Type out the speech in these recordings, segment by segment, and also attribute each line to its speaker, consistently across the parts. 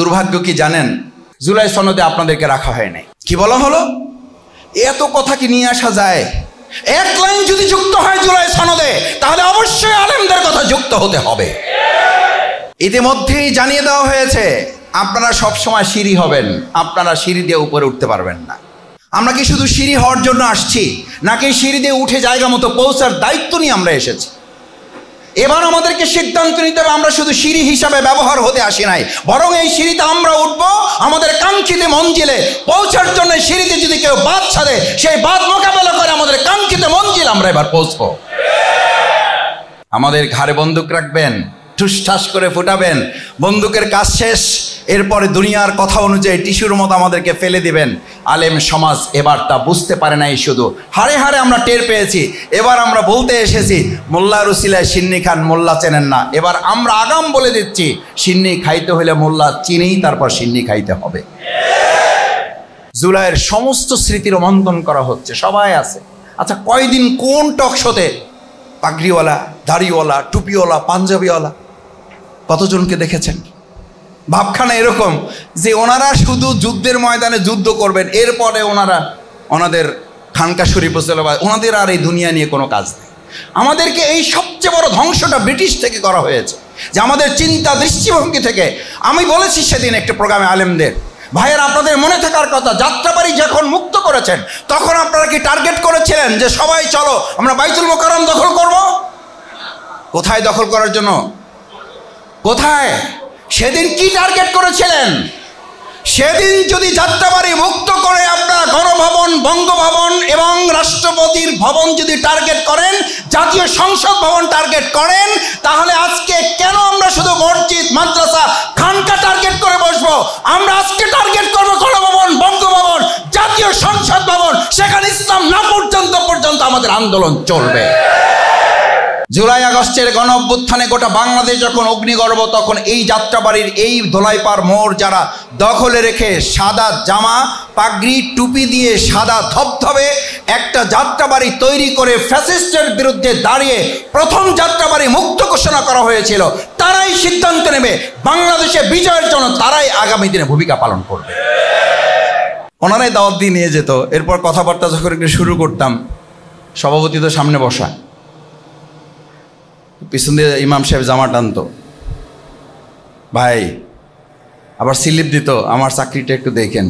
Speaker 1: দুর্ভাগ্য কি জানেন, জুলাই সনদে আপনাদেরকে রাখা হয় নাই। কি বলা হলো? এত কথা কি নিয়ে আসা যায়? এক লাইন যদি যুক্ত হয় জুলাই সনদে, তাহলে অবশ্যই আলেমদের কথা যুক্ত হতে হবে। ইতিমধ্যেই জানিয়ে দেওয়া হয়েছে আপনারা সব সময় সিঁড়ি হবেন, আপনারা সিঁড়ি দিয়ে উপরে উঠতে পারবেন না। আমরা কি শুধু সিঁড়ি হওয়ার জন্য আসছি, নাকি সিঁড়ি দিয়ে উঠে জায়গা মতো পৌঁছার দায়িত্ব নিয়ে আমরা এসেছি? এবার আমাদেরকে সিদ্ধান্ত নিতে হবে, আমরা শুধু সিঁড়ি হিসাবে ব্যবহার হতে আসি নাই, বরং এই সিঁড়িতে আমরা উঠবো আমাদের কাঙ্ক্ষিত মঞ্জিলে পৌঁছার জন্য। সিঁড়িতে যদি কেউ বাদ ছাড়ে, সেই বাদ মোকাবেলা করে আমাদের কাঙ্ক্ষিত মঞ্জিল আমরা এবার পৌঁছবো। আমাদের ঘাড়ে বন্দুক রাখবেন, ঠুসঠাস করে ফুটাবেন, বন্দুকের কাজ শেষ, এরপরে দুনিয়ার কথা অনুযায়ী টিস্যুর মতো আমাদেরকে ফেলে দিবেন। আলেম সমাজ এবার তা বুঝতে পারে নাই, শুধু হাড়ে হাড়ে আমরা টের পেয়েছি। এবার আমরা বলতে এসেছি মোল্লা রুসিলায় সিন্নি খান, মোল্লা চেনেন না। এবার আমরা আগাম বলে দিচ্ছি, সিন্নি খাইতে হলে মোল্লা চিনেই তারপর সিন্নি খাইতে হবে। জুলাইয়ের সমস্ত স্মৃতি রোমন্থন করা হচ্ছে, সবাই আছে। আচ্ছা, কয়দিন কোন টক শোতে পাগড়িওয়ালা, দাড়িওয়ালা, টুপিওয়ালা, পাঞ্জাবিওয়ালা কতজনকে দেখেছেন? ভাবখানা এরকম যে ওনারা শুধু যুদ্ধের ময়দানে যুদ্ধ করবেন, এরপরে ওনাদের খানকা শরীফে চলে যাবে, ওনাদের আর এই দুনিয়া নিয়ে কোনো কাজ নেই। আমাদেরকে এই সবচেয়ে বড় ধ্বংসটা ব্রিটিশ থেকে করা হয়েছে, যে আমাদের চিন্তা দৃষ্টিভঙ্গি থেকে। আমি বলেছি সেদিন একটা প্রোগ্রামে আলেমদের, ভাইয়ের আপনাদের মনে থাকার কথা, যাত্রাবাড়ি যখন মুক্ত করেছেন তখন আপনারা কি টার্গেট করেছিলেন যে সবাই চলো আমরা বাইতুল মোকাররম দখল করব? কোথায় দখল করার জন্য? কোথায়? সেদিন কি টার্গেট করেছিলেন? সেদিন যদি যাত্রাবাড়ি মুক্ত করে আপনারা গণভবন, বঙ্গভবন এবং রাষ্ট্রপতির ভবন যদি টার্গেট করেন, জাতীয় সংসদ ভবন টার্গেট করেন, তাহলে আজকে কেন আমরা শুধু মসজিদ, মাদ্রাসা, খানকা টার্গেট করে বসবো? আমরা আজকে টার্গেট করবো গণভবন, বঙ্গভবন, জাতীয় সংসদ ভবন। সেখানে ইসলাম না পর্যন্ত আমাদের আন্দোলন চলবে। জুলাই আগস্টের গণ অভ্যুত্থানে গোটা বাংলাদেশ যখন অগ্নিগর্ভ, তখন এই যাত্রাবাড়ির এই ধোলাইপাড় মোড় যারা দখলে রেখে সাদা জামা, পাগড়ি, টুপি দিয়ে সাদা ধবধবে একটা যাত্রাবাড়ি তৈরি করে ফ্যাসিস্টের বিরুদ্ধে দাঁড়িয়ে প্রথম যাত্রাবাড়ি মুক্ত ঘোষণা করা হয়েছিল, তারাই সিদ্ধান্ত নেবে বাংলাদেশে বিজয়ের জন্য, তারাই আগামী দিনে ভূমিকা পালন করবে। ওনারাই দাওয়াত দিয়ে নিয়ে যেত। এরপর কথাবার্তা যখন একটু শুরু করতাম, সভাপতি তো সামনে বসা, পিছন দিয়ে ইমাম সাহেব জামা টানতো, ভাই আবার স্লিপ দিত, আমার চাকরিটা একটু দেখেন।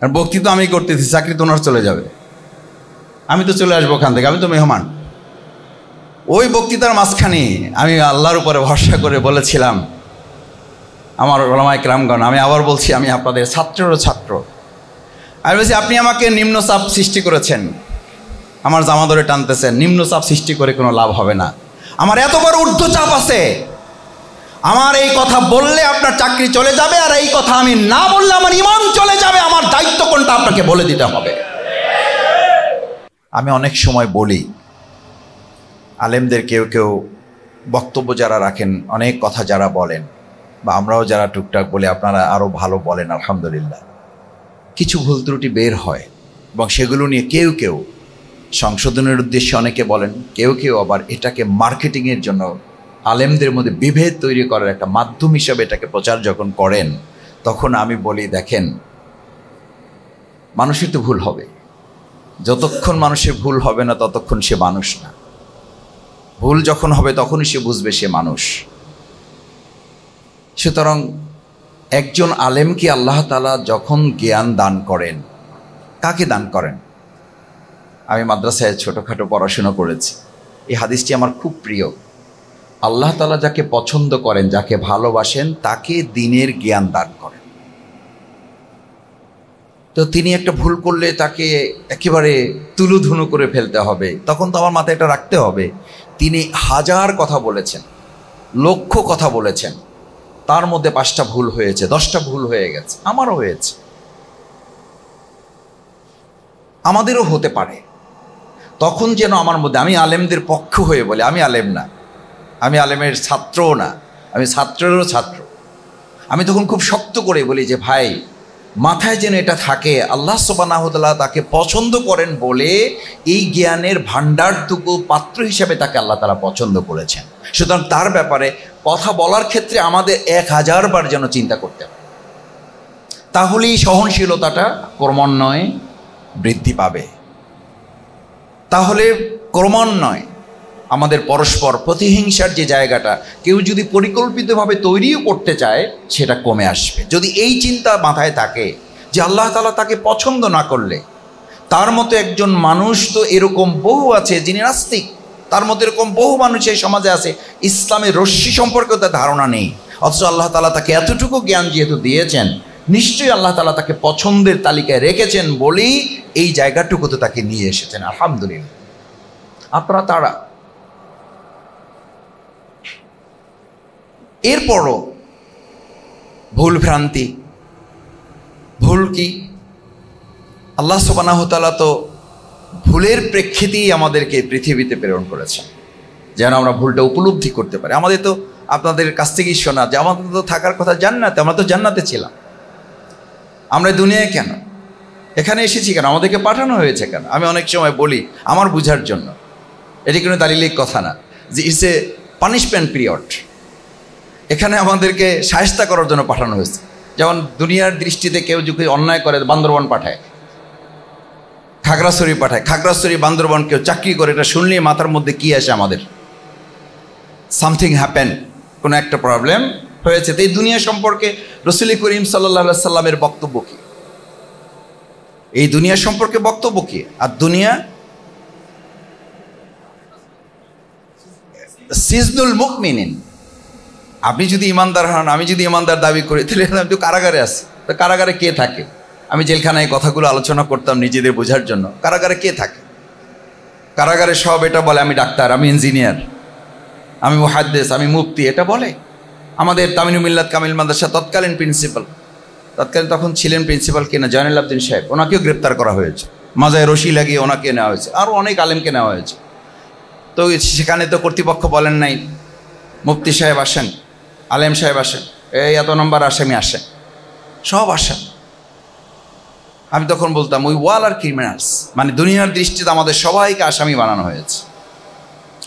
Speaker 1: আর বক্তৃতা আমি করতেছি, চাকরি তো ওনার চলে যাবে, আমি তো চলে আসবো ওখান থেকে, আমি তো মেহমান। ওই বক্তৃতার মাঝখানে আমি আল্লাহর উপরে ভরসা করে বলেছিলাম, আমার ওলামায়ে কেরামগণ, আমি আবার বলছি, আমি আপনাদের ছাত্রেরও ছাত্র। আমি বলছি, আপনি আমাকে নিম্নচাপ সৃষ্টি করেছেন, আমার জামা ধরে টানতেছেন, নিম্নচাপ সৃষ্টি করে কোনো লাভ হবে না। আমার এত বড় ঊর্ধ্বচাপ আছে, আমার এই কথা বললে আপনার চাকরি চলে যাবে, আর এই কথা আমি না বললে আমার ঈমান চলে যাবে। আমার দায়িত্ব কোনটা আপনাকে বলে দিতে হবে। আমি অনেক সময় বলি, আলেমদের কেউ কেউ বক্তব্য যারা রাখেন, অনেক কথা যারা বলেন, বা আমরাও যারা টুকটাক বলি, আপনারা আরও ভালো বলেন আলহামদুলিল্লাহ। কিছু ভুল ত্রুটি বের হয় এবং সেগুলো নিয়ে কেউ কেউ সংশোধনের উদ্দেশ্যে অনেকে বলেন, কেউ কেউ আবার এটাকে মার্কেটিংয়ের জন্য আলেমদের মধ্যে বিভেদ তৈরি করার একটা মাধ্যম হিসাবে এটাকে প্রচার যখন করেন, তখন আমি বলি, দেখেন, মানুষের তো ভুল হবে, যতক্ষণ মানুষের ভুল হবে না ততক্ষণ সে মানুষ না। ভুল যখন হবে তখনই সে বুঝবে সে মানুষ। সুতরাং একজন আলেমকে আল্লাহ তাআলা যখন জ্ঞান দান করেন, কাকে দান করেন? আমি মাদ্রাসায় ছোটোখাটো পড়াশোনা করেছি, এই হাদিসটি আমার খুব প্রিয়। আল্লাহ তাআলা যাকে পছন্দ করেন, যাকে ভালোবাসেন, তাকে দ্বীনের জ্ঞান দান করেন। তো তিনি একটা ভুল করলে তাকে একেবারে তুলুধুনু করে ফেলতে হবে, তখন তো আমার মাথায় এটা রাখতে হবে, তিনি 1000 কথা বলেছেন, লক্ষ কথা বলেছেন, তার মধ্যে 5টা ভুল হয়েছে, 10টা ভুল হয়ে গেছে, আমারও হয়েছে, আমাদেরও হতে পারে। তখন যেন আমার মধ্যে, আমি আলেমদের পক্ষ হয়ে বলি, আমি আলেম না, আমি আলেমের ছাত্রও না, আমি ছাত্রেরও ছাত্র, আমি তখন খুব শক্ত করে বলি যে, ভাই, মাথায় যেন এটা থাকে, আল্লাহ সুবহানাহু ওয়া তাআলা তাকে পছন্দ করেন বলে এই জ্ঞানের ভাণ্ডারটুকু পাত্র হিসাবে তাকে আল্লাহ তাআলা পছন্দ করেছেন। সুতরাং তার ব্যাপারে কথা বলার ক্ষেত্রে আমাদের 1000 বার যেন চিন্তা করতে হবে, তাহলেই সহনশীলতাটা ক্রমান্বয়ে বৃদ্ধি পাবে। তাহলে ক্রমান্বয়ে আমাদের পরস্পর প্রতিহিংসার যে জায়গাটা কেউ যদি পরিকল্পিতভাবে তৈরিও করতে চায় সেটা কমে আসবে। যদি এই চিন্তা মাথায় থাকে যে আল্লাহ তাআলা তাকে পছন্দ না করলে, তার মতো একজন মানুষ তো এরকম বহু আছে যিনি নাস্তিক, তার মধ্যে এরকম বহু মানুষ এই সমাজে আছে ইসলামের রশ্মি সম্পর্কে তার ধারণা নেই, অথচ আল্লাহ তাআলা তাকে এতটুকু জ্ঞান যেহেতু দিয়েছেন, নিশ্চয়ই আল্লাহ তাআলা তাকে পছন্দের তালিকায় রেখেছেন বলেই এই জায়গাটুকুতে তাকে নিয়ে এসেছেন। আলহামদুলিল্লাহ। আপনারা তারা এরপরও ভুল ভ্রান্তি, ভুল কি আল্লাহ সুবহানাহু ওয়া তাআলা তো ভুলের প্রেক্ষিতেই আমাদেরকে পৃথিবীতে প্রেরণ করেছেন যেন আমরা ভুলটা উপলব্ধি করতে পারি। আমাদের তো আপনাদের কাছ থেকেই শোনা যে আমাদের তো থাকার কথা জান্নাতে, আমরা তো জান্নাতে ছিলাম, আমরা দুনিয়ায় কেন, এখানে এসেছি কেন, আমাদেরকে পাঠানো হয়েছে কেন? আমি অনেক সময় বলি আমার বুঝার জন্য, এটি কোনো দালিলিক কথা না, যে ইটস এ পানিশমেন্ট পিরিয়ড। এখানে আমাদেরকে শায়েস্তা করার জন্য পাঠানো হয়েছে। যেমন দুনিয়ার দৃষ্টিতে কেউ যদি অন্যায় করে বান্দরবান পাঠায়, খাগড়াছড়ি পাঠায়, খাগড়াছড়ি বান্দরবান কেউ চাকরি করে, এটা শুনলেই মাথার মধ্যে কি আসে আমাদের? সামথিং হ্যাপেন, কোনো একটা প্রবলেম হয়েছে। তো এই দুনিয়া সম্পর্কে রাসূল করিম সাল্লাল্লাহু আলাইহি সাল্লামের বক্তব্য কি? এই দুনিয়া সম্পর্কে বক্তব্য কি? আর দুনিয়া সিজনুল মুমিনিন। আপনি যদি ইমানদার হন, আমি যদি ইমানদার দাবি করি, তাহলে আমি তো কারাগারে আছি। তো কারাগারে কে থাকে? আমি জেলখানায় কথাগুলো আলোচনা করতাম নিজেদের বোঝার জন্য। কারাগারে কে থাকে? কারাগারে সব এটা বলে আমি ডাক্তার, আমি ইঞ্জিনিয়ার, আমি মুহাদ্দিস, আমি মুফতি, এটা বলে। আমাদের তামিনু মিল্লাত কামিল মাদ্রাসা তৎকালীন প্রিন্সিপাল, তৎকালীন তখন ছিলেন প্রিন্সিপাল কিনা জয়নুল আবদিন সাহেব, ওনাকেও গ্রেপ্তার করা হয়েছে, মাজায় রশি লাগিয়ে ওনাকে নেওয়া হয়েছে, আরও অনেক আলেমকে নেওয়া হয়েছে। তো সেখানে তো কর্তৃপক্ষ বলেন নাই মুফতি সাহেব আসেন, আলেম সাহেব আসেন, এই এত নম্বর আসামি আসেন, সব আসেন। আমি তখন বলতাম উই ওয়াল আর ক্রিমিনালস, মানে দুনিয়ার দৃষ্টিতে আমাদের সবাইকে আসামি বানানো হয়েছে,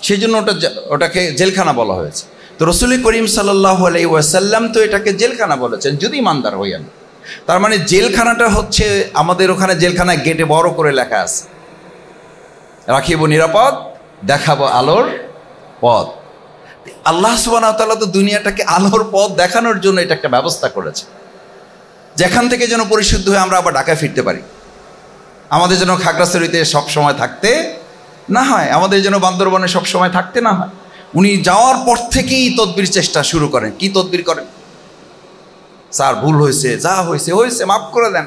Speaker 1: সেই জন্য ওটাকে জেলখানা বলা হয়েছে। তো রাসূল করিম সাল্লাল্লাহু আলাইহি ওয়াসাল্লাম তো এটাকে জেলখানা বলেছেন যদি ইমানদার হইয়ান। তার মানে জেলখানাটা হচ্ছে আমাদের ওখানে জেলখানায় গেটে বড় করে লেখা আছে, রাখিব নিরাপদ, দেখাবো আলোর পথ। আল্লাহ সুবহানাহু ওয়া তাআলা তো দুনিয়াটাকে আলোর পথ দেখানোর জন্য এটা একটা ব্যবস্থা করেছে, যেখান থেকে যেন পরিশুদ্ধ হয়ে আমরা আবার ঢাকায় ফিরতে পারি। আমাদের যেন খাগড়াছড়িতে সব সময় থাকতে না হয়, আমাদের যেন বান্দরবনে সব সময় থাকতে না হয়। উনি যাওয়ার পর থেকেই তদবির চেষ্টা শুরু করেন। কি তদবির করেন? স্যার ভুল হয়েছে, যা হয়েছে হয়েছে, মাফ করে দেন,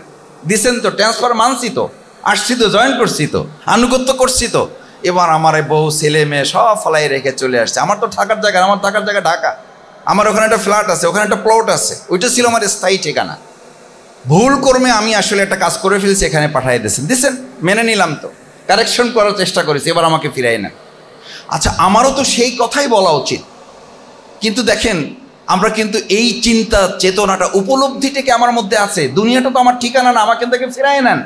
Speaker 1: দিছেন তো, ট্রান্সফার মানছি তো, আসছি তো, জয়েন করছি তো, আনুগত্য করছি তো, এবার আমার এই বউ ছেলে মেয়ে সব ফলাই রেখে চলে আসছে। আমার তো থাকার জায়গা, আমার থাকার জায়গা ঢাকা, আমার ওখানে একটা ফ্ল্যাট আছে, ওখানে একটা প্লট আছে, ওইটা ছিল আমার স্থায়ী ঠিকানা। ভুল কর্মে আমি আসলে একটা কাজ করে ফেলছি, এখানে পাঠিয়ে দিয়েছেন, মেনে নিলাম তো, কারেকশন করার চেষ্টা করেছি, এবার আমাকে ফিরাই না। আচ্ছা, আমারও তো সেই কথাই বলা উচিত, কিন্তু দেখেন আমরা কিন্তু এই চিন্তা চেতনাটা উপলব্ধিটাকে আমার মধ্যে আছে, দুনিয়াটা তো আমার ঠিকানা না, আমাকে তাকে ফিরাই নেন।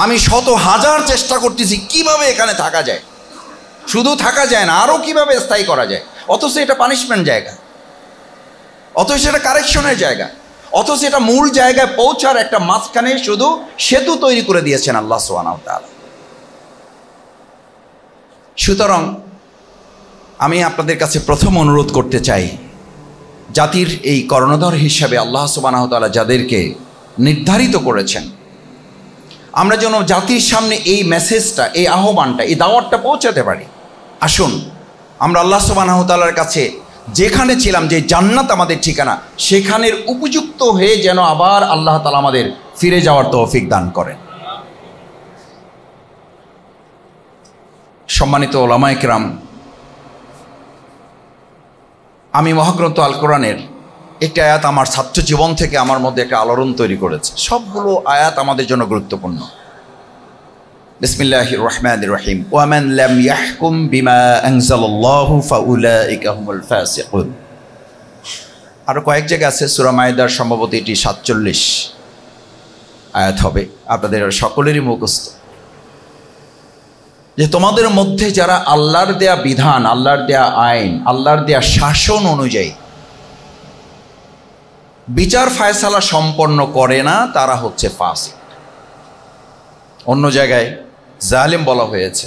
Speaker 1: আমি শত হাজার চেষ্টা করতেছি কিভাবে এখানে থাকা যায়, শুধু থাকা যায় না, আরও কিভাবে স্থায়ী করা যায়, অথচ এটা পানিশমেন্ট জায়গা, অথচ এটা কারেকশনের জায়গা, অথচ এটা মূল জায়গায় পৌঁছার একটা মাঝখানে শুধু সেতু তৈরি করে দিয়েছেন আল্লাহ সুবহানাহু ওয়া তাআলা। সুতরাং আমি আপনাদের কাছে প্রথম অনুরোধ করতে চাই, জাতির এই কর্ণধার হিসাবে আল্লাহ সুবহানাহু ওয়া তাআলা যাদেরকে নির্ধারিত করেছেন, আমরা যেন জাতির সামনে এই মেসেজটা, এই আহ্বানটা, এই দাওয়াতটা পৌঁছাতে পারি। আসুন আমরা আল্লাহ সুবহানাহু ওয়া তাআলার কাছে যেখানে ছিলাম, যে জান্নাত আমাদের ঠিকানা, সেখানের উপযুক্ত হয়ে যেন আবার আল্লাহ তাআলা আমাদের ফিরে যাওয়ার তৌফিক দান করেন। সম্মানিত ওলামায়ে কেরাম, আমি মহাগ্রন্থ আল কোরআনের একটি আয়াত আমার ছাত্র জীবন থেকে আমার মধ্যে একটা আলোড়ন তৈরি করেছে। সবগুলো আয়াত আমাদের জন্য গুরুত্বপূর্ণ। বিসমিল্লাহির রহমানির রহিম। ওয়া মান লাম ইয়াহকুম বিমা আনজালাল্লাহু ফাউলাইকা হুমুল ফাসিকুন। আরও কয়েক জায়গায় আছে, সূরা মায়েদার সম্ভবত এটি 47 আয়াত হবে, আপনাদের সকলেরই মুখস্থ, যে তোমাদের মধ্যে যারা আল্লাহর দেয়া বিধান, আল্লাহর দেয়া আইন, আল্লাহর দেয়া শাসন অনুযায়ী বিচার ফায়সালা সম্পন্ন করে না, তারা হচ্ছে ফাসিক। অন্য জায়গায় জালিম বলা হয়েছে,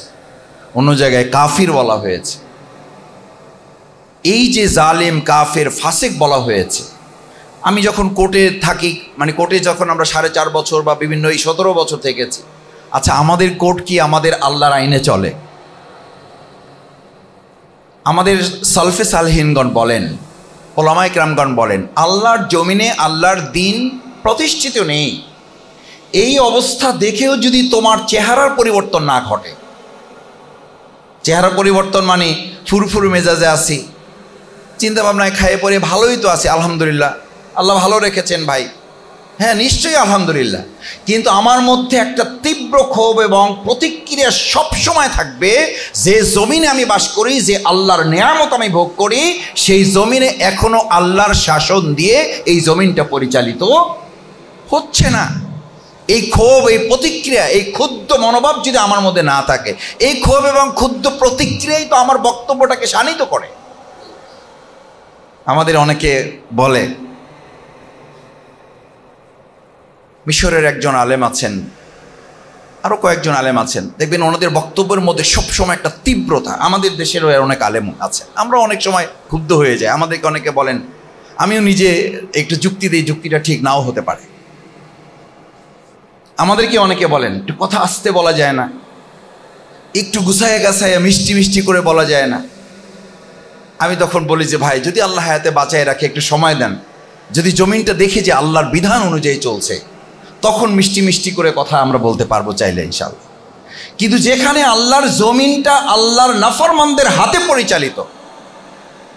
Speaker 1: অন্য জায়গায় কাফির বলা হয়েছে। এই যে জালিম, কাফের, ফাসিক বলা হয়েছে, আমি যখন কোর্টে থাকি, মানে কোর্টে যখন আমরা 4.5 বছর বা বিভিন্ন এই 17 বছর থেকেছি, আচ্ছা আমাদের কোর্ট কি আমাদের আল্লাহর আইনে চলে? আমাদের সালফে সালহিনগণ বলেন, ওলামায়ে কেরামগণ বলেন, আল্লাহর জমিনে আল্লাহর দ্বীন প্রতিষ্ঠিত নেই। এই অবস্থা দেখেও যদি তোমার চেহারার পরিবর্তন না ঘটে, চেহারার পরিবর্তন মানে ফুরফুর মেজাজে আছি, চিন্তা ভাবনায় খাইয়ে পরে ভালোই তো আছি, আলহামদুলিল্লাহ, আল্লাহ ভালো রেখেছেন ভাই, হ্যাঁ নিশ্চয়ই আলহামদুলিল্লাহ, কিন্তু আমার মধ্যে একটা তীব্র ক্ষোভ এবং প্রতিক্রিয়া সবসময় থাকবে, যে জমিনে আমি বাস করি, যে আল্লাহর নেয়ামত আমি ভোগ করি, সেই জমিনে এখনো আল্লাহর শাসন দিয়ে এই জমিনটা পরিচালিত হচ্ছে না। এই ক্ষোভ, এই প্রতিক্রিয়া, এই ক্ষুদ্র মনোভাব যদি আমার মধ্যে না থাকে, এই ক্ষোভ এবং ক্ষুদ্র প্রতিক্রিয়াই তো আমার বক্তব্যটাকে শানিত করে। আমাদের অনেকে বলে, মিশরের একজন আলেম আছেন, আরও কয়েকজন আলেম আছেন, দেখবেন ওনাদের বক্তব্যের মধ্যে সবসময় একটা তীব্রতা। আমাদের দেশেরও অনেক আলেম আছে, আমরা অনেক সময় ক্ষুব্ধ হয়ে যাই। আমাদেরকে অনেকে বলেন, আমিও নিজে একটু যুক্তি দিই, যুক্তিটা ঠিক নাও হতে পারে। আমাদেরকে অনেকে বলেন, একটু কথা আস্তে বলা যায় না, একটু গুছাইয়া গাছাইয়া মিষ্টি মিষ্টি করে বলা যায় না? আমি তখন বলি যে ভাই, যদি আল্লাহ হায়াতে বাঁচায় রাখে, একটু সময় দেন, যদি জমিনটা দেখে যে আল্লাহর বিধান অনুযায়ী চলছে, তখন মিষ্টি মিষ্টি করে কথা আমরা বলতে পারবো চাইলে ইনশাআল্লাহ। কিন্তু যেখানে আল্লাহর জমিনটা আল্লাহর নাফরমানদের হাতে পরিচালিত,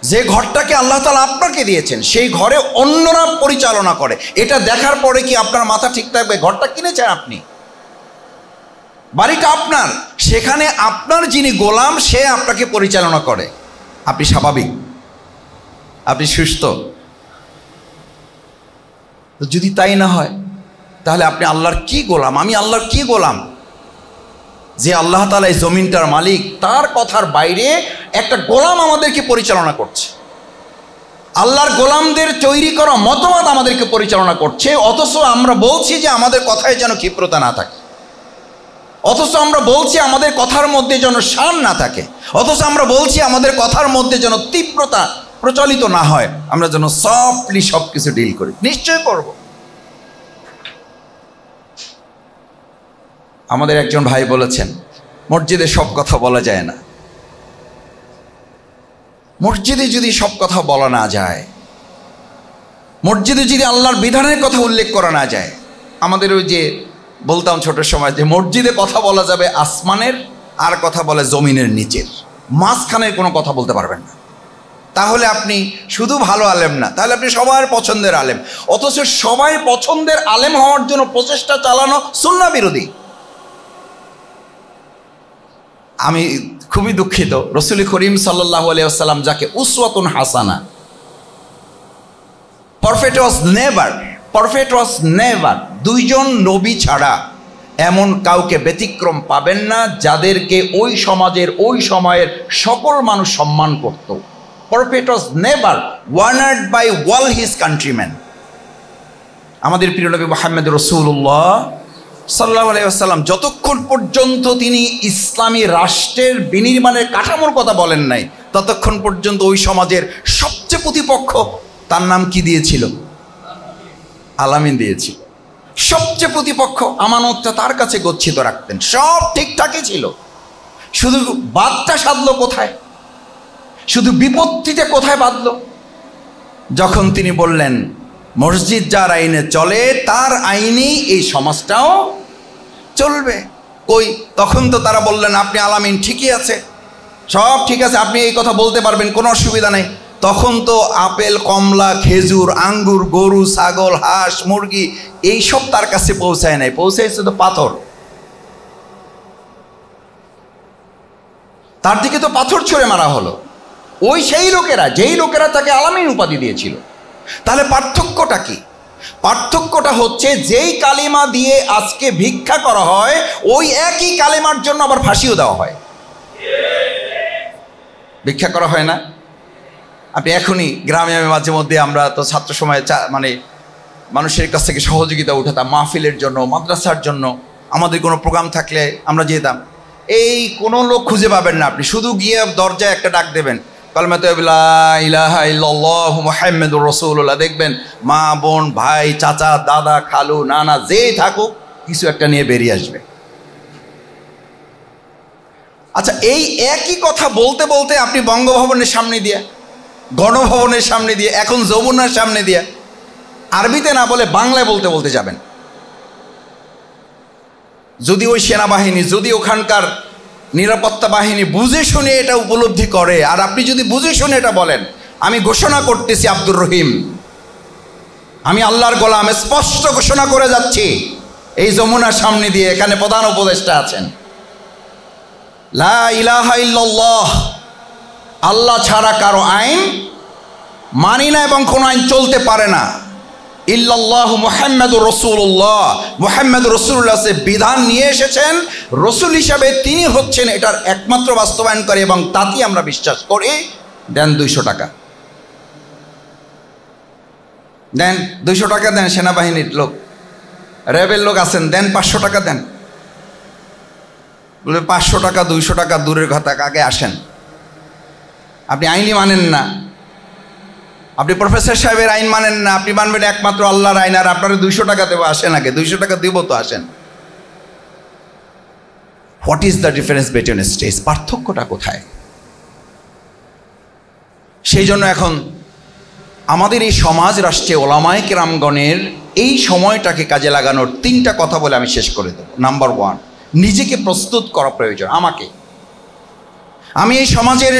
Speaker 1: যে ঘরটাকে আল্লাহ তাআলা আপনাকে দিয়েছেন, সেই ঘরে অন্যরা পরিচালনা করে, এটা দেখার পরে কি আপনার মাথা ঠিক থাকবে? ঘরটা কিনেছেন আপনি, বাড়িটা আপনার, সেখানে আপনার যিনি গোলাম, সে আপনাকে পরিচালনা করে, আপনি স্বাভাবিক, আপনি সুস্থ। যদি তাই না হয়, তাহলে আপনি আল্লাহর কি গোলাম? আমি আল্লাহর কি গোলাম? যে আল্লাহ তাআলা এই জমিনটার মালিক, তার কথার বাইরে একটা গোলাম আমাদেরকে পরিচালনা করছে, আল্লাহর গোলামদের তৈরি করা মতবাদ আমাদেরকে পরিচালনা করছে, অথচ আমরা বলছি যে আমাদের কথায় যেন ক্ষিপ্রতা না থাকে, অথচ আমরা বলছি আমাদের কথার মধ্যে যেন শান না থাকে, অথচ আমরা বলছি আমাদের কথার মধ্যে যেন তীব্রতা প্রচলিত না হয়, আমরা যেন সফটলি সব কিছু ডিল করি। নিশ্চয় করব। আমাদের একজন ভাই বলেছেন, মসজিদে সব কথা বলা যায় না। মসজিদে যদি সব কথা বলা না যায়, মসজিদে যদি আল্লাহর বিধানের কথা উল্লেখ করা না যায়, আমাদের ওই যে বলতাম ছোটের সময় যে মসজিদে কথা বলা যাবে আসমানের, আর কথা বলে জমিনের নিচের, মাঝখানের কোনো কথা বলতে পারবেন না। তাহলে আপনি শুধু ভালো আলেম না, তাহলে আপনি সবার পছন্দের আলেম, অথচ সবাই পছন্দের আলেম হওয়ার জন্য প্রচেষ্টা চালানো সুন্নাহ বিরোধী। আমি খুবই দুঃখিত, রাসূল করিম সাল্লাল্লাহু আলাইহি ওয়াসাল্লাম যাকে উসওয়াতুন হাসানা, পারফেক্ট ওয়াজ নেভার, দুইজন নবী ছাড়া এমন কাউকে ব্যতিক্রম পাবেন না যাদেরকে ওই সমাজের, ওই সময়ের সকল মানুষ সম্মান করত। Prophet was never honoured by all his countryman. আমাদের প্রিয় নবী মুহাম্মদ রাসূলুল্লাহ সাল্লাল্লাহু আলাইহি ওয়াসাল্লাম যতক্ষণ পর্যন্ত তিনি ইসলামী রাষ্ট্রের বিনির্মাণের কাঠামোর কথা বলেন নাই, ততক্ষণ পর্যন্ত ওই সমাজের সবচেয়ে প্রতিপক্ষ, তার নাম কি দিয়েছিল? আলামিন দিয়েছিল। সবচেয়ে প্রতিপক্ষ, আমানতটা তার কাছে গচ্ছিত রাখতেন, সব ঠিকঠাকই ছিল, শুধু বাদটা সাধলো কোথায়, শুধু বিপত্তিতে কোথায় বাঁধলো? যখন তিনি বললেন মসজিদ যার আইনে চলে, তার আইনেই এই সমাজটাও চলবে। কই, তখন তো তারা বললেন আপনি আলামিন, ঠিকই আছে, সব ঠিক আছে, আপনি এই কথা বলতে পারবেন, কোনো অসুবিধা নেই। তখন তো আপেল, কমলা, খেজুর, আঙ্গুর, গরু, ছাগল, হাঁস, মুরগি এইসব তার কাছে পৌঁছায় নাই, পৌঁছাইছে তো পাথর। তার দিকে তো পাথর ছুঁড়ে মারা হলো। ওই সেই লোকেরা, যেই লোকেরা তাকে আলামিন উপাধি দিয়েছিল, তাহলে পার্থক্যটা কি? পার্থক্যটা হচ্ছে যেই কালিমা দিয়ে আজকে ভিক্ষা করা হয় ওই একই কালিমার জন্য আবার ফাঁসিও দেওয়া হয়। ভিক্ষা করা হয় না? আপনি এখনই গ্রামে মাঝে মধ্যে আমরা তো ছাত্র সময়ে মানে মানুষের কাছ থেকে সহযোগিতা উঠাতাম, মাহফিলের জন্য, মাদ্রাসার জন্য, আমাদের কোনো প্রোগ্রাম থাকলে আমরা যেতাম। এই কোনো লোক খুঁজে পাবেন না, আপনি শুধু গিয়ে দরজায় একটা ডাক দেবেন, কালিমাতু লা ইলাহা ইল্লাল্লাহু মুহাম্মাদুর রাসূলুল্লাহ, দেখবেন মা, বোন, ভাই, চাচা, দাদা, খালু, নানা যেই থাকুক কিছু একটা নিয়ে বেরিয়ে আসবে। আচ্ছা, এই একই কথা বলতে বলতে আপনি বঙ্গভবনের সামনে দিয়ে, গণভবনের সামনে দিয়ে, এখন যমুনার সামনে দিয়ে আরবিতে না বলে বাংলায় বলতে বলতে যাবেন। যদি ওই সেনাবাহিনী, যদি ওখানকার নিরাপত্তা বাহিনী বুঝে শুনে এটা উপলব্ধি করে, আর আপনি যদি বুঝে শুনে এটা বলেন, আমি ঘোষণা করতেছি আব্দুর রহিম, আমি আল্লাহর গোলাম, স্পষ্ট ঘোষণা করে যাচ্ছি এই যমুনার সামনে দিয়ে, এখানে প্রধান উপদেষ্টা আছেন, লা ইলাহা ইল্লাল্লাহ, আল্লাহ ছাড়া কারো আইন মানি না এবং কোনো আইন চলতে পারে না। ইল্লাল্লাহু মুহাম্মাদুর রাসূলুল্লাহ, মুহাম্মাদুর রাসূলুল্লাহ সে বিধান নিয়ে এসেছেন, রসুল হিসাবে তিনি হচ্ছেন এটার একমাত্র বাস্তবায়নকারী এবং তাতেই আমরা বিশ্বাস করি। দেন 200 টাকা, দেন 200 টাকা দেন। সেনাবাহিনীর লোক, র্যাবের লোক আছেন, দেন 500 টাকা দেন। বলে 500 টাকা 200 টাকা দূরের কথা, আগে আসেন। আপনি আইনই মানেন না, আপনি প্রফেসর সাহেবের আইন মানেন না, আপনি মানবেন একমাত্র আল্লাহর আইন, আর আপনারা 200 টাকা দেবো, আসেন আগে, 200 টাকা দিব তো, আসেন। What is the difference between states? পার্থক্যটা কোথায়? সেই জন্য এখন আমাদের এই সমাজ রাষ্ট্রে ওলামায়ে কেরামগণের এই সময়টাকে কাজে লাগানোর 3টা কথা বলে আমি শেষ করে দেব। নাম্বার 1, নিজেকে প্রস্তুত করা প্রয়োজন। আমি এই সমাজের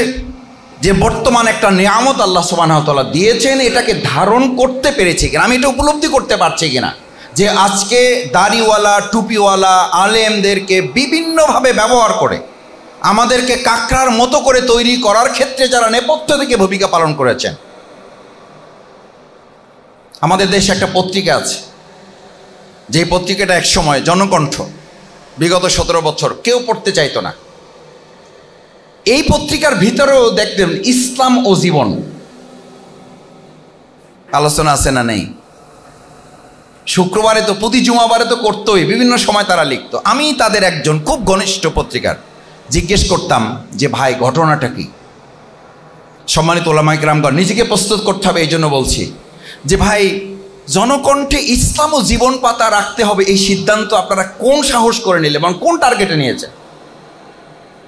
Speaker 1: যে বর্তমান একটা নিয়ামত আল্লাহ সুবহানাহু ওয়া তাআলা দিয়েছেন, এটাকে ধারণ করতে পেরেছি কিনা, আমি এটা উপলব্ধি করতে পারছি কিনা, যে আজকে দাড়িওয়ালা, টুপিওয়ালা আলেমদেরকে বিভিন্নভাবে ব্যবহার করে আমাদেরকে কাকড়ার মতো করে তৈরি করার ক্ষেত্রে যারা নেপথ্য থেকে ভূমিকা পালন করেছেন। আমাদের দেশে একটা পত্রিকা আছে, যে পত্রিকাটা একসময় জনকণ্ঠ, বিগত 17 বছর কেউ পড়তে চাইতো না। এই পত্রিকার ভিতরেও দেখতেন ইসলাম ও জীবন আলোচনা আছে না নেই? শুক্রবারে তো, প্রতি জুমাবারে তো করতোই, বিভিন্ন সময় তারা লিখতো। আমি তাদের একজন খুব ঘনিষ্ঠ পত্রিকার জিজ্ঞেস করতাম যে ভাই ঘটনাটা কি? সম্মানিত ওলামায়ে কেরামগণ, নিজেকে প্রস্তুত করতে হবে, এই জন্য বলছি যে ভাই, জনকণ্ঠে ইসলাম ও জীবন পাতা রাখতে হবে, এই সিদ্ধান্ত আপনারা কোন সাহস করে নিলেন এবং কোন টার্গেটে নিয়েছেন?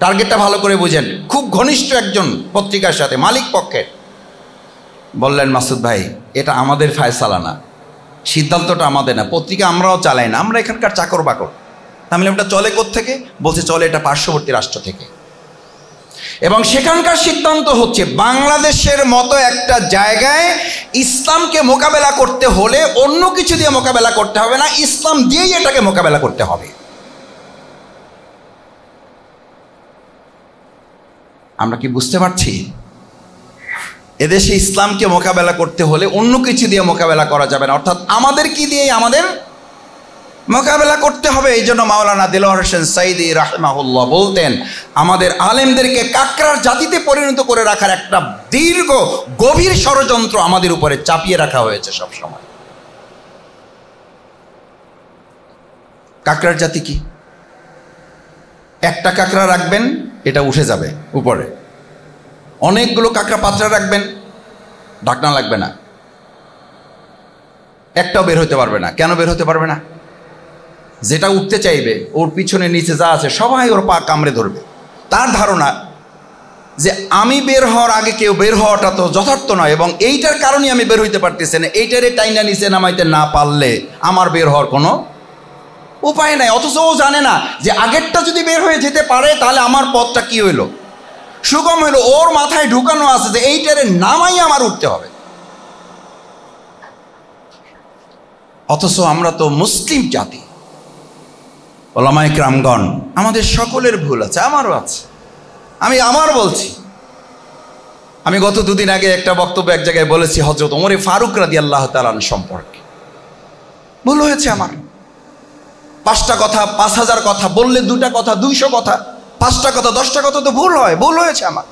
Speaker 1: টার্গেটটা ভালো করে বুঝেন। খুব ঘনিষ্ঠ একজন পত্রিকার সাথে, মালিক পক্ষের। বললেন, মাসুদ ভাই, এটা আমাদের ফায়সালা না, সিদ্ধান্তটা আমাদের না, পত্রিকা আমরাও চালাই না, আমরা এখানকার চাকর বাকর। তাহলে এটা চলে কোত্থেকে? বলছে চলে এটা পার্শ্ববর্তী রাষ্ট্র থেকে, এবং সেখানকার সিদ্ধান্ত হচ্ছে বাংলাদেশের মতো একটা জায়গায় ইসলামকে মোকাবেলা করতে হলে অন্য কিছু দিয়ে মোকাবেলা করতে হবে না, ইসলাম দিয়েই এটাকে মোকাবেলা করতে হবে। আমরা কি বুঝতে পারছি? এদেশে ইসলামকে মোকাবেলা করতে হলে অন্য কিছু দিয়ে মোকাবেলা করা যাবে না, অর্থাৎ আমাদের কি দিয়ে আমাদের মোকাবেলা করতে হবে। এই জন্য মাওলানা দিলওয়ার হোসেন সাইদি রাহিমাহুল্লাহ বলতেন, আমাদের আলেমদেরকে কাকড়ার জাতিতে পরিণত করে রাখার একটা দীর্ঘ গভীর ষড়যন্ত্র আমাদের উপরে চাপিয়ে রাখা হয়েছে সব সময়। কাকড়ার জাতি কি? একটা কাকড়া রাখবেন, এটা উঠে যাবে উপরে। অনেকগুলো কাকড়া পাত্রা রাখবেন, ঢাকনা লাগবে না, একটাও বের হতে পারবে না। কেন বের হতে পারবে না? যেটা উঠতে চাইবে ওর পিছনে নিচে যা আছে সবাই ওর পা কামড়ে ধরবে। তার ধারণা যে আমি বের হওয়ার আগে কেউ বের হওয়াটা তো যথার্থ নয়, এবং এইটার কারণেই আমি বের হইতে পারতেছি না, এইটারে টাইনা নিচে নামাইতে না পারলে আমার বের হওয়ার কোনো উপায় নাই। অথচ ও জানে না যে আগেরটা যদি বের হয়ে যেতে পারে তাহলে আমার পথটা কি হইলো, সুগম হইলো। ওর মাথায় ঢুকানো আছে যে এইটারে নামাই আমার উঠতে হবে। অথচ আমরা তো মুসলিম জাতি, ওলামায়ে কেরামগণ, আমাদের সকলের ভুল আছে, আমারও আছে। আমি বলছি, আমি গত দুদিন আগে একটা বক্তব্য এক জায়গায় বলেছি হযরত ওমর ফারুক রাদিয়াল্লাহু তাআলা সম্পর্কে। ভুল হয়েছে আমার। 5টা কথা, 5000 কথা বললে 2টা কথা, 200 কথা, 5টা কথা, 10টা কথা তো ভুল হয়। ভুল হয়েছে আমার।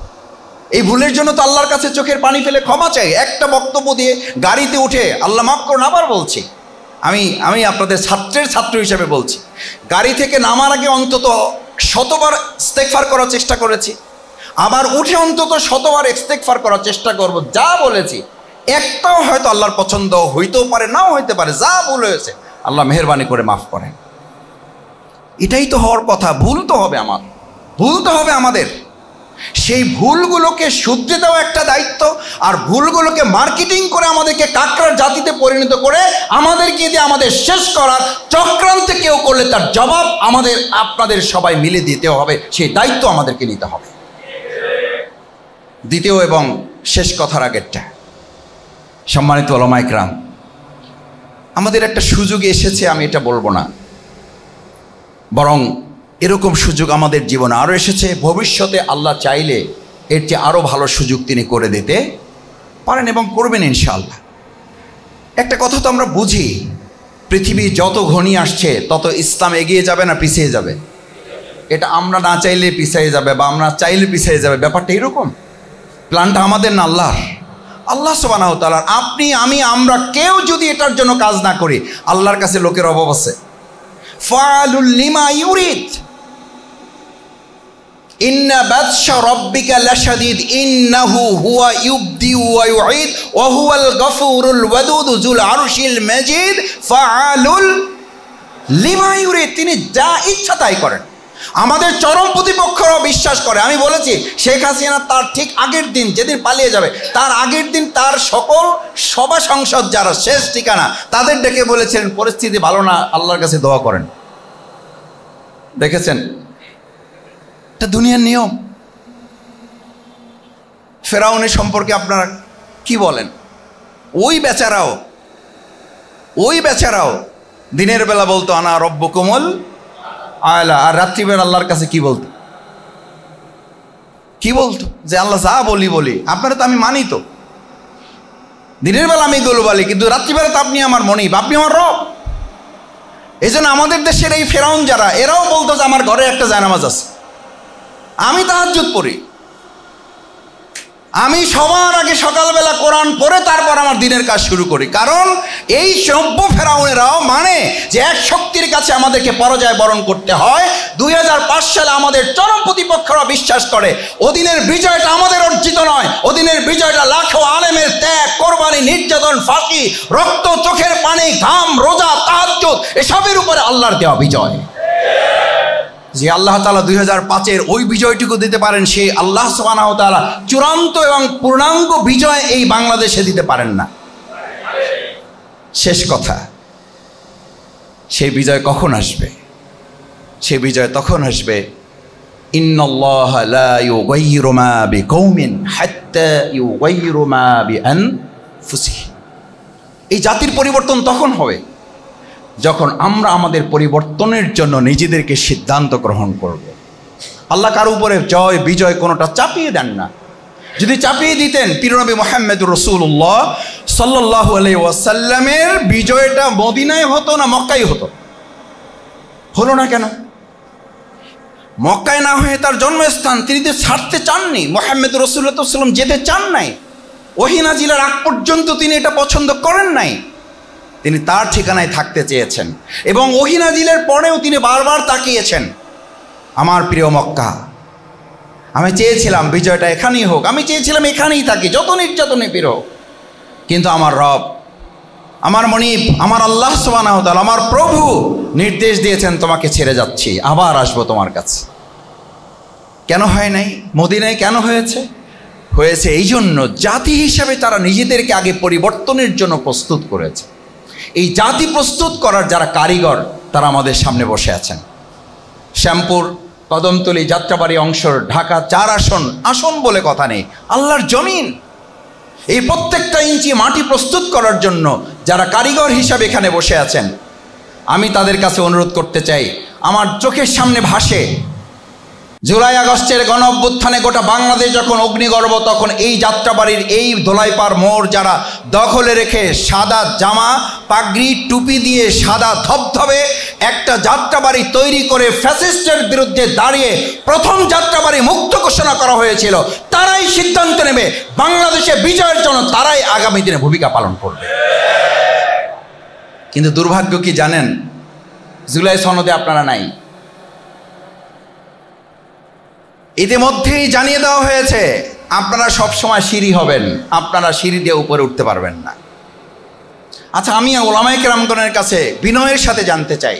Speaker 1: এই ভুলের জন্য তো আল্লাহর কাছে চোখের পানি ফেলে ক্ষমা চাই। একটা বক্তব্য দিয়ে গাড়িতে উঠে আল্লাহ মাফ করুন আবার বলছি, আমি আপনাদের ছাত্রের ছাত্র হিসেবে বলছি, গাড়ি থেকে নামার আগে অন্তত 100বার ইস্তেগফার করার চেষ্টা করেছি, আবার উঠে অন্তত 100বার ইস্তেগফার করার চেষ্টা করব। যা বলেছি একটাও হয়তো আল্লাহর পছন্দ হইতেও পারে, নাও হইতে পারে। যা ভুল হয়েছে আল্লাহ মেহেরবানি করে মাফ করেন। এটাই তো হওয়ার কথা। ভুল তো হবে আমার, ভুল তো হবে আমাদের। সেই ভুলগুলোকে শুধরে দেওয়া একটা দায়িত্ব, আর ভুলগুলোকে মার্কেটিং করে আমাদেরকে কাকড়ার জাতিতে পরিণত করে আমাদেরকে দিয়ে আমাদের শেষ করার চক্রান্তে কেউ করলে তার জবাব আমাদের আপনাদের সবাই মিলে দিতে হবে। সেই দায়িত্ব আমাদেরকে নিতে হবে। দ্বিতীয় এবং শেষ কথার আগেরটা, সম্মানিত উলামায়ে কেরাম, আমাদের একটা সুযোগ এসেছে, আমি এটা বলবো না, বরং এরকম সুযোগ আমাদের জীবনে আরও এসেছে। ভবিষ্যতে আল্লাহ চাইলে এর চেয়ে আরও ভালো সুযোগ তিনি করে দিতে পারেন এবং করবেন ইনশাআল্লাহ। একটা কথা তো আমরা বুঝি, পৃথিবী যত ঘনিয়ে আসছে তত ইসলাম এগিয়ে যাবে না পিছিয়ে যাবে? এটা আমরা না চাইলে পিছিয়ে যাবে, বা আমরা চাইলে পিছিয়ে যাবে, ব্যাপারটা এরকম। প্ল্যানটা আমাদের না আল্লাহর। আল্লাহ সুবহানাহু ওয়া তাআলা, আপনি আমি আমরা কেউ যদি এটার জন্য কাজ না করি, আল্লাহর কাছে লোকের অভাব আছে। ফাআলুল লিমা ইউরিদ, ইন্না বাতশা রাব্বিকা লাশাদীদ ইন্নাহু হুয়া ইউবদি ওয়া ইউঈদ ওয়া হুয়াল গফুরুল ওয়াদুদ যুল আরশিল মাজিদ ফাআলুল লিমা ইউরিদ। তিনি যা ইচ্ছা তাই করেন। আমাদের চরম প্রতিপক্ষরাও বিশ্বাস করে। আমি বলেছি শেখ হাসিনা তার ঠিক আগের দিন, যেদিন পালিয়ে যাবে তার আগের দিন তার সকল সভা সংসদ যারা শেষ ঠিকানা তাদের ডেকে বলেছিলেন পরিস্থিতি ভালো না, আল্লাহর কাছে দোয়া করেন। দেখেছেন, এটা দুনিয়ার নিয়ম। ফেরাউনের সম্পর্কে আপনারা কি বলেন? ওই বেচারাও দিনের বেলা বলতো আনা রব্বুকুমুল আলা, আর রাত্রিবেলা আল্লাহর কাছে কি বলতো? যে আল্লাহ যা বলি আপনারা তো আমি মানি, তো দিনের বেলা আমি এগুলো বলি, কিন্তু রাত্রিবেলা তো আপনি আমার মনিব, আপনি আমার রব। এই জন্য আমাদের দেশের এই ফেরাউন যারা, এরাও বলতো যে আমার ঘরে একটা জায়নামাজ আছে, আমি তাহাজ্জুদ পড়ি, আমি সবার আগে সকালবেলা কোরআন পড়ে তারপর আমার দিনের কাজ শুরু করি। কারণ এই সভ্য ফেরাউনেরাও মানে যে এক শক্তির কাছে আমাদেরকে পরাজয় বরণ করতে হয়। 2005 সালে আমাদের চরম প্রতিপক্ষরা বিশ্বাস করে ওদিনের বিজয়টা আমাদের অর্জিত নয়, ওদিনের বিজয়টা লাখো আলেমের ত্যাগ, কোরবানি, নির্যাতন, ফাঁসি, রক্ত, চোখের পানি, ঘাম, রোজা, তাহাজ্জুদ এসবের উপরে আল্লাহর দেওয়া বিজয়। যে আল্লাহ তাআলা 2005-এর ওই বিজয়টুকু দিতে পারেন, সেই আল্লাহ সুবহানাহু ওয়া তাআলা চূড়ান্ত এবং পূর্ণাঙ্গ বিজয় এই বাংলাদেশে দিতে পারেন না। শেষ কথা, সেই বিজয় কখন আসবে? সেই বিজয় তখন আসবে, ইন্নাল্লাহা লা ইউগাইয়িরু মা বিকওমিন হাত্তা ইউগাইয়িরু মা বিআনফুসিহিম। এই জাতির পরিবর্তন তখন হবে যখন আমরা আমাদের পরিবর্তনের জন্য নিজেদেরকে সিদ্ধান্ত গ্রহণ করব। আল্লাহ কার উপরে জয় বিজয় কোনোটা চাপিয়ে দেন না। যদি চাপিয়ে দিতেন, প্রিয়নবী মুহাম্মদুর রাসূলুল্লাহ সাল্লাল্লাহু আলাইহি ওয়াসাল্লামের বিজয়টা মদিনায় হতো না মক্কায় হতো? হলো না কেন? মক্কায় না হয়ে তার জন্মস্থান তিনি তো ছাড়তে চাননি। মুহাম্মদুর রাসূলুল্লাহ সাল্লাল্লাহু আলাইহি ওয়াসাল্লাম যেতে চান নাই। ওহী নাজিলের আগ পর্যন্ত তিনি এটা পছন্দ করেন নাই। তিনি তার ঠিকানায় থাকতে চেয়েছেন এবং ওহী নাজিলের পরেও তিনি বারবার তাকিয়েছেন, আমার প্রিয় মক্কা, আমি চেয়েছিলাম বিজয়টা এখানেই হোক, আমি চেয়েছিলাম এখানেই থাকি, যত নির্যাতনে পীড় হোক, কিন্তু আমার রব, আমার মনিব, আমার আল্লাহ সুবহানাহু ওয়া তাআলা, আমার প্রভু নির্দেশ দিয়েছেন তোমাকে ছেড়ে যাচ্ছি, আবার আসবো তোমার কাছে। কেন হয় নাই? মদিনায় কেন হয়েছে? হয়েছে এই জন্য জাতি হিসাবে তারা নিজেদেরকে আগে পরিবর্তনের জন্য প্রস্তুত করেছে। এই জাতি প্রস্তুত করার যারা কারিগর তারা আমাদের সামনে বসে আছেন। শ্যামপুর, কদমতলী, যাত্রাবাড়ি অংশর ঢাকা 4 আসন, আসন বলে কথা নেই, আল্লাহর জমিন। এই প্রত্যেকটা ইঞ্চি মাটি প্রস্তুত করার জন্য যারা কারিগর হিসাবে এখানে বসে আছেন, আমি তাদের কাছে অনুরোধ করতে চাই, আমার চোখের সামনে ভাসে জুলাই আগস্টের গণ অভ্যুত্থানে গোটা বাংলাদেশ যখন অগ্নিগর্ভ, তখন এই যাত্রাবাড়ির এই ধোলাইপাড় মোড় যারা দখলে রেখে সাদা জামা পাগড়ি টুপি দিয়ে সাদা ধবধবে একটা যাত্রাবাড়ি তৈরি করে ফ্যাসিস্টের বিরুদ্ধে দাঁড়িয়ে প্রথম যাত্রাবাড়ি মুক্ত ঘোষণা করা হয়েছিল, তারাই সিদ্ধান্ত নেবে বাংলাদেশে বিজয়ের জন্য, তারাই আগামী দিনে ভূমিকা পালন করবে। কিন্তু দুর্ভাগ্য কি জানেন, জুলাই সনদে আপনারা নাই। ইতিমধ্যেই জানিয়ে দেওয়া হয়েছে আপনারা সবসময় সিঁড়ি হবেন, আপনারা সিঁড়ি দিয়ে উপরে উঠতে পারবেন না। আচ্ছা, আমি ওলামায়ে কেরামগণের কাছে বিনয়ের সাথে জানতে চাই,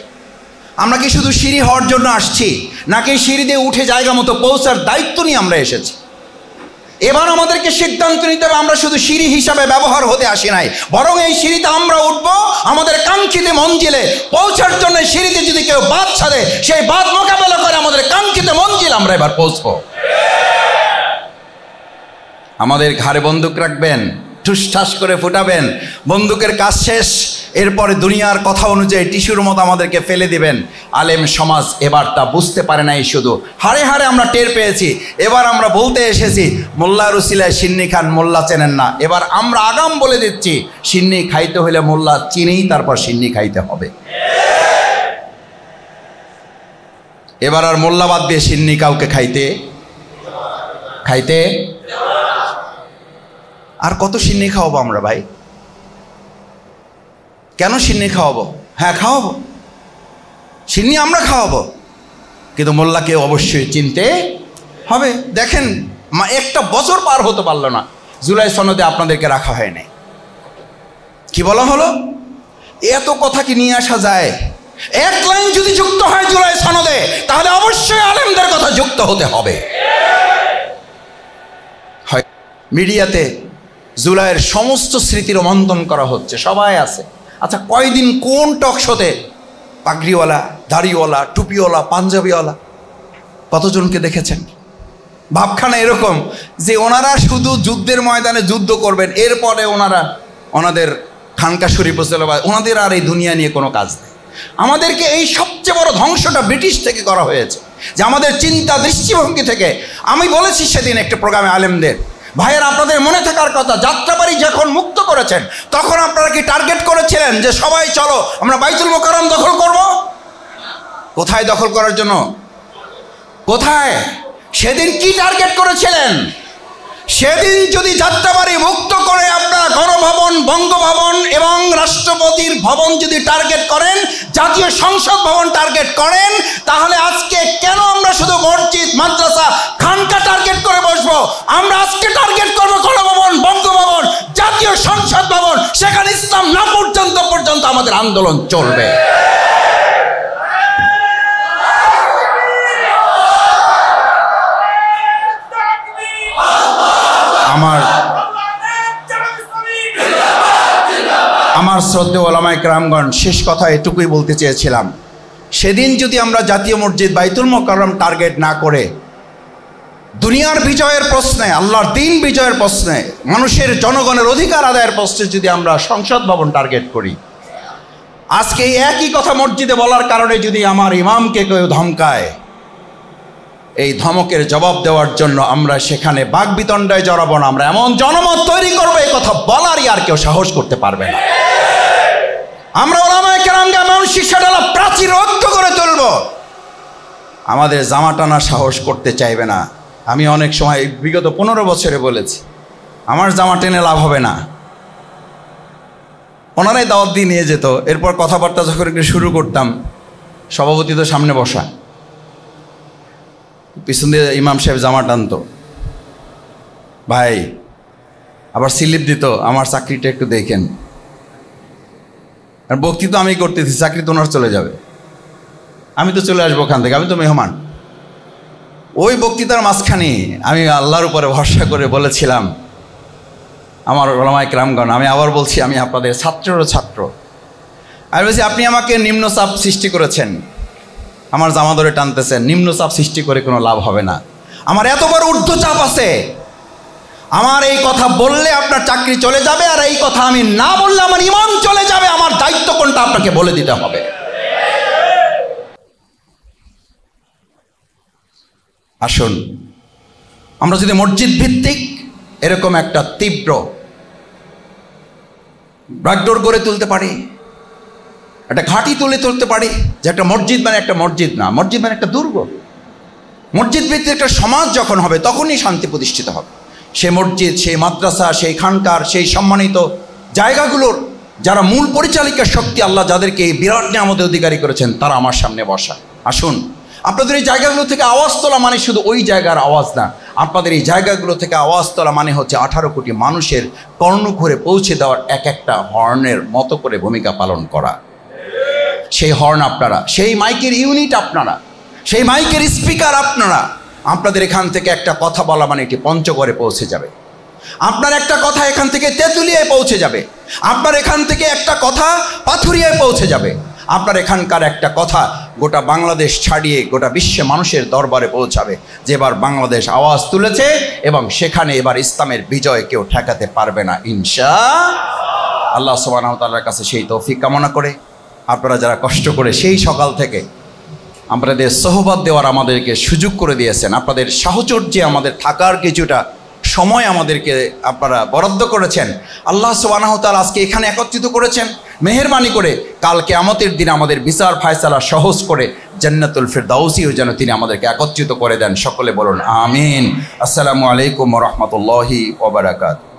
Speaker 1: আমরা কি শুধু সিঁড়ি হওয়ার জন্য আসছি, নাকি সিঁড়ি দিয়ে উঠে জায়গা মতো পৌঁছার দায়িত্ব নিয়ে আমরা এসেছি? এবার আমাদেরকে সিদ্ধান্ত নিতে হবে, আমরা শুধু সিঁড়ি হিসাবে ব্যবহার হতে আসি নাই, বরং এই সিঁড়িতে আমরা উঠবো আমাদের কাঙ্ক্ষিত মঞ্জিলে পৌঁছার জন্য। সিঁড়িতে যদি কেউ বাদ ছাড়ে, সেই বাদ মোকাবেলা করে আমাদের কাঙ্ক্ষিত মঞ্জিল আমরা এবার পৌঁছবো। আমাদের ঘাড়ে বন্দুক রাখবেন, ঠুসঠাস করে ফুটাবেন, বন্দুকের কাজ শেষ, এরপরে দুনিয়ার কথা অনুযায়ী টিস্যুর মতো আমাদেরকে ফেলে দিবেন। আলেম সমাজ এবার তা বুঝতে পারে নাই, শুধু হাড়ে হাড়ে আমরা টের পেয়েছি। এবার আমরা বলতে এসেছি মোল্লা রুসিলায় সিন্নি খান, মোল্লা চেনেন না। এবার আমরা আগাম বলে দিচ্ছি, সিন্নি খাইতে হলে মোল্লা চিনেই তারপর সিন্নি খাইতে হবে। এবার আর মোল্লা বাদ দিয়ে সিন্নি কাউকে খাইতে আর কত সিন্নি খাওয়াবো আমরা ভাই? কেন সিন্নি খাওয়াবো? হ্যাঁ খাওয়াবো, সিন্নি আমরা খাওয়াবো, কিন্তু মোল্লাকে অবশ্যই চিনতে হবে। দেখেন, একটা বছর পার হতে পারলো না, জুলাই সনদে আপনাদেরকে রাখা হয়নি। কি বলা হলো? এত কথা কি নিয়ে আসা যায়? এক লাইন যদি যুক্ত হয় জুলাই সনদে, তাহলে অবশ্যই আলেমদের কথা যুক্ত হতে হবে। মিডিয়াতে জুলাইয়ের সমস্ত স্মৃতি রোমন্থন করা হচ্ছে, সবাই আছে। আচ্ছা, কয়দিন কোন টক শোতে পাগড়িওয়ালা, দাড়িওয়ালা, টুপিওয়ালা, পাঞ্জাবিওয়ালা কতজনকে দেখেছেন? ভাবখানা এরকম যে ওনারা শুধু যুদ্ধের ময়দানে যুদ্ধ করবেন, এরপরে ওনাদের খানকা শরীফ ওনাদের আর এই দুনিয়া নিয়ে কোনো কাজ নেই। আমাদেরকে এই সবচেয়ে বড় ধ্বংসটা ব্রিটিশ থেকে করা হয়েছে, যে আমাদের চিন্তা দৃষ্টিভঙ্গি থেকে। আমি বলেছি সেদিন একটা প্রোগ্রামে আলেমদের, ভাইয়ের আপনাদের মনে থাকার কথা, যাত্রাবাড়ি যখন মুক্ত করেছেন তখন আপনারা কি টার্গেট করেছিলেন যে সবাই চলো আমরা বাইতুল মোকাররম দখল করব? কোথায় দখল করার জন্য? কোথায়? সেদিন কি টার্গেট করেছিলেন? সেদিন যদি যাত্রাবাড়ি মুক্ত করে আপনারা গণভবন, বঙ্গভবন এবং রাষ্ট্রপতির ভবন যদি টার্গেট করেন, জাতীয় সংসদ ভবন টার্গেট করেন, তাহলে আজকে কেন আমরা শুধু মসজিদ, মাদ্রাসা, খানকা টার্গেট করে বসবো? আমরা আজকে টার্গেট করবো গণভবন, বঙ্গভবন, জাতীয় সংসদ ভবন। সেখানে ইসলাম না পর্যন্ত আমাদের আন্দোলন চলবে। আমার শ্রদ্ধেয় ওলামায়ে কেরামগণ, শেষ কথা এটুকুই বলতে চেয়েছিলাম, সেদিন যদি আমরা জাতীয় মসজিদ, বাইতুল মোকাররম টার্গেট না করে দুনিয়ার বিজয়ের প্রশ্নে, আল্লাহর দ্বীন বিজয়ের প্রশ্নে, মানুষের জনগণের অধিকার আদায়ের প্রশ্নে যদি আমরা সংসদ ভবন টার্গেট করি, আজকে এই একই কথা মসজিদে বলার কারণে যদি আমার ইমামকে কেউ ধমকায়, এই ধমকের জবাব দেওয়ার জন্য আমরা সেখানে বাকবিতণ্ডায় জড়াবো না। আমরা এমন জনমত তৈরি করবো, এই কথা বলারই আর কেউ সাহস করতে পারবে না। আমরা ওলামায়ে কেরামকে এমন শিক্ষাডালা প্রাচীর ঐক্য করে তুলব, আমাদের জামা টানার সাহস করতে চাইবে না। আমি অনেক সময় বিগত 15 বছরে বলেছি, আমার জামা টেনে লাভ হবে না। ওনারাই দাওয়াত দিয়ে নিয়ে যেত, এরপর কথাবার্তা যখন একটু শুরু করতাম, সভাপতি তো সামনে বসা, পিছন দিয়ে ইমাম সাহেব জামা টানতো, ভাই আবার স্লিপ দিত, আমার চাকরিটা একটু দেখেন। আর বক্তৃতা আমি করতেছি, চাকরি তো ওনার চলে যাবে, আমি তো চলে আসবো ওখান থেকে, আমি তো মেহমান। ওই বক্তৃতার মাঝখানে আমি আল্লাহর উপরে ভরসা করে বলেছিলাম, আমার ওলামায়ে কেরামগণ, আমি আবার বলছি, আমি আপনাদের ছাত্রেরও ছাত্র। আমি বলছি, আপনি আমাকে নিম্নচাপ সৃষ্টি করেছেন, আমার জামা ধরে টানতেছেন, নিম্নচাপ সৃষ্টি করে কোনো লাভ হবে না। আমার এত বড় ঊর্ধ্বচাপ আছে, আমার এই কথা বললে আপনার চাকরি চলে যাবে, আর এই কথা আমি না বললে আমার ইমান চলে যাবে। আমার দায়িত্ব কোনটা আপনাকে বলে দিতে হবে। আসুন আমরা যদি মসজিদ ভিত্তিক এরকম একটা তীব্র ব্যাকডোর গড়ে তুলতে পারি, একটা ঘাঁটি তুলে তুলতে পারি যে একটা মসজিদ মানে একটা মসজিদ না, মসজিদ মানে একটা দুর্গ। মসজিদ ভিত্তিক একটা সমাজ যখন হবে তখনই শান্তি প্রতিষ্ঠিত হবে। সেই মসজিদ, সেই মাদ্রাসা, সেই খানকার, সেই সম্মানিত জায়গাগুলোর যারা মূল পরিচালিকার শক্তি আল্লাহ যাদেরকে এই বিরাট নিয়ামতের অধিকারী করেছেন তারা আমার সামনে বসা। আসুন আপনাদের এই জায়গাগুলো থেকে আওয়াজ তোলা মানে শুধু ওই জায়গার আওয়াজ না, আপনাদের এই জায়গাগুলো থেকে আওয়াজ তোলা মানে হচ্ছে 18 কোটি মানুষের কর্ণঘরে পৌঁছে দেওয়ার এক একটা হর্নের মতো করে ভূমিকা পালন করা। সেই হর্ন আপনারা, সেই মাইকের ইউনিট আপনারা, সেই মাইকের স্পিকার আপনারা। আপনাদের এখান থেকে একটা কথা বলা মানে এটি পঞ্চগড়ে পৌঁছে যাবে, আপনার একটা কথা এখান থেকে তেঁতুলিয়ায় পৌঁছে যাবে, আপনার এখান থেকে একটা কথা পাথুরিয়ায় পৌঁছে যাবে, আপনার এখানকার একটা কথা গোটা বাংলাদেশ ছাড়িয়ে গোটা বিশ্বে মানুষের দরবারে পৌঁছাবে যে এবার বাংলাদেশ আওয়াজ তুলেছে এবং সেখানে এবার ইসলামের বিজয় কেউ ঠেকাতে পারবে না ইনশাআল্লাহ। আল্লাহ সুবহানাহু ওয়া তাআলার কাছে সেই তৌফিক কামনা করে আপনারা যারা কষ্ট করে সেই সকাল থেকে আপনাদের সোহবত দেওয়ার আমাদেরকে সুযোগ করে দিয়েছেন, আপনাদের সাহচর্যে আমাদের থাকার কিছুটা সময় আমাদেরকে আপনারা বরাদ্দ করেছেন, আল্লাহ সুবহানাহু ওয়া তাআলা আজকে এখানে একত্রিত করেছেন মেহেরবানি করে। কাল কিয়ামতের দিন আমাদের বিচার ফায়সালা সহজ করে জান্নাতুল ফিরদাউসিও যেন তিনি আমাদেরকে একত্রিত করে দেন। সকলে বলুন আমিন। আসসালামু আলাইকুম ওয়া রাহমাতুল্লাহি ওয়া বারাকাতুহু।